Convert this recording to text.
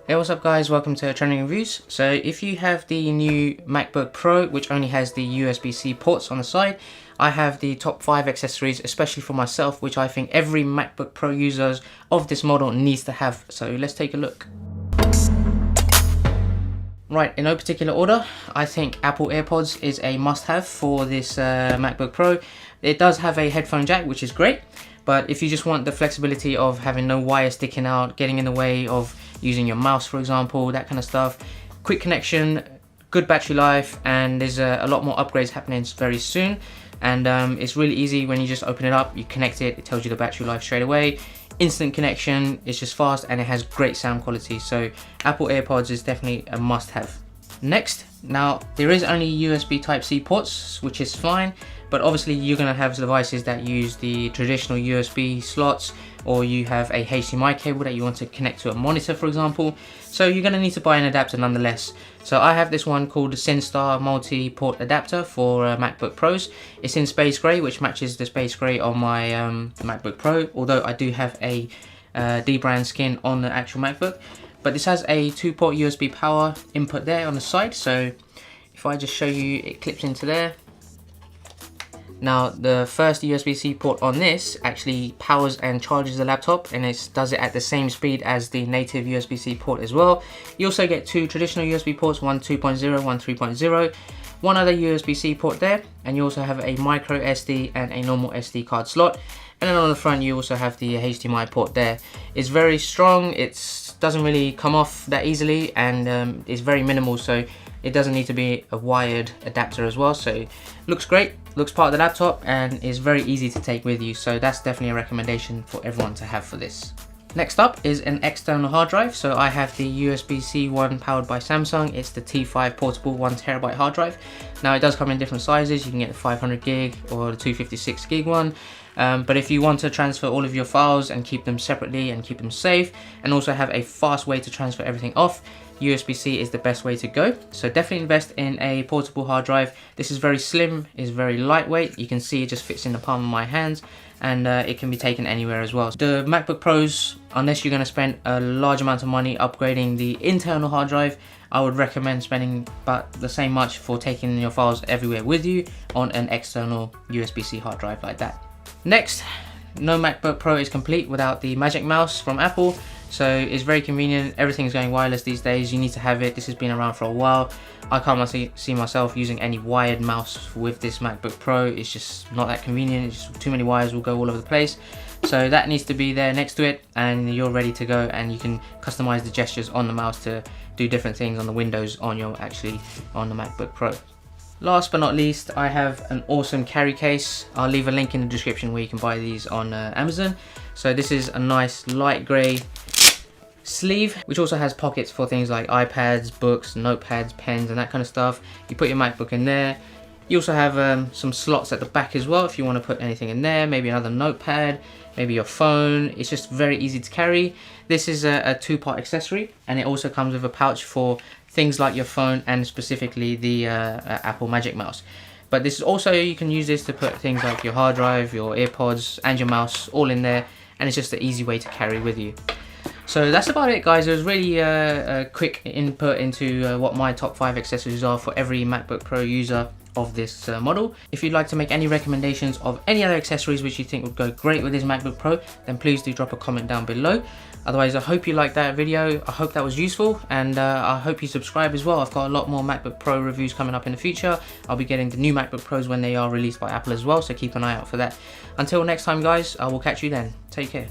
Hey, what's up guys, welcome to Trending Reviews. So if you have the new MacBook Pro, which only has the USB-C ports on the side, I have the top 5 accessories, especially for myself, which I think every MacBook Pro user of this model needs to have. So let's take a look. Right, in no particular order, I think Apple AirPods is a must-have for this MacBook Pro. It does have a headphone jack, which is great, but if you just want the flexibility of having no wire sticking out, getting in the way of using your mouse, for example, that kind of stuff, quick connection, good battery life, and there's a lot more upgrades happening very soon. And it's really easy when you just open it up, you connect it, it tells you the battery life straight away. Instant connection, it's just fast, and it has great sound quality. So Apple AirPods is definitely a must-have. Next, now there is only USB Type-C ports, which is fine, but obviously you're going to have devices that use the traditional USB slots, or you have a HDMI cable that you want to connect to a monitor, for example. So you're going to need to buy an adapter nonetheless. So I have this one called the SynStar multi-port adapter for MacBook Pros. It's in space gray, which matches the space gray on my MacBook Pro, although I do have a D-brand skin on the actual MacBook. But this has a 2-port USB power input there on the side. So if I just show you, it clips into there. Now the first USB-C port on this actually powers and charges the laptop, and it does it at the same speed as the native USB-C port as well. You also get 2 traditional USB ports, one 2.0, one 3.0, one other USB-C port there, and you also have a micro SD and a normal SD card slot. And then on the front you also have the HDMI port there. It's very strong, it doesn't really come off that easily, and it's very minimal, so it doesn't need to be a wired adapter as well. So looks great, looks part of the laptop, and is very easy to take with you. So that's definitely a recommendation for everyone to have for this. Next up is an external hard drive. So I have the USB-C one powered by Samsung. It's the T5 portable 1TB hard drive. Now it does come in different sizes. You can get the 500 gig or the 256 gig one. But if you want to transfer all of your files and keep them separately and keep them safe, and also have a fast way to transfer everything off, USB-C is the best way to go. So definitely invest in a portable hard drive. This is very slim, is very lightweight. You can see it just fits in the palm of my hands, and it can be taken anywhere as well. The MacBook Pros, unless you're going to spend a large amount of money upgrading the internal hard drive, I would recommend spending about the same much for taking your files everywhere with you on an external USB-C hard drive like that. Next, no MacBook Pro is complete without the Magic Mouse from Apple. So it's very convenient. Everything's going wireless these days. You need to have it. This has been around for a while. I can't see myself using any wired mouse with this MacBook Pro. It's just not that convenient. It's just too many wires will go all over the place. So that needs to be there next to it, and you're ready to go. And you can customize the gestures on the mouse to do different things on the windows on the MacBook Pro. Last but not least, I have an awesome carry case. I'll leave a link in the description where you can buy these on Amazon. So this is a nice light grey sleeve, which also has pockets for things like iPads, books, notepads, pens, and that kind of stuff. You put your MacBook in there. You also have some slots at the back as well if you want to put anything in there, maybe another notepad, maybe your phone. It's just very easy to carry. This is a 2-part accessory, and it also comes with a pouch for things like your phone and specifically the Apple Magic Mouse. But this is also, you can use this to put things like your hard drive, your AirPods, and your mouse all in there, and it's just an easy way to carry with you. So that's about it, guys. It was really a quick input into what my top 5 accessories are for every MacBook Pro user of this model. If you'd like to make any recommendations of any other accessories which you think would go great with this MacBook Pro, then please do drop a comment down below. Otherwise, I hope you liked that video. I hope that was useful, and I hope you subscribe as well. I've got a lot more MacBook Pro reviews coming up in the future. I'll be getting the new MacBook Pros when they are released by Apple as well, so keep an eye out for that. Until next time, guys, I will catch you then. Take care.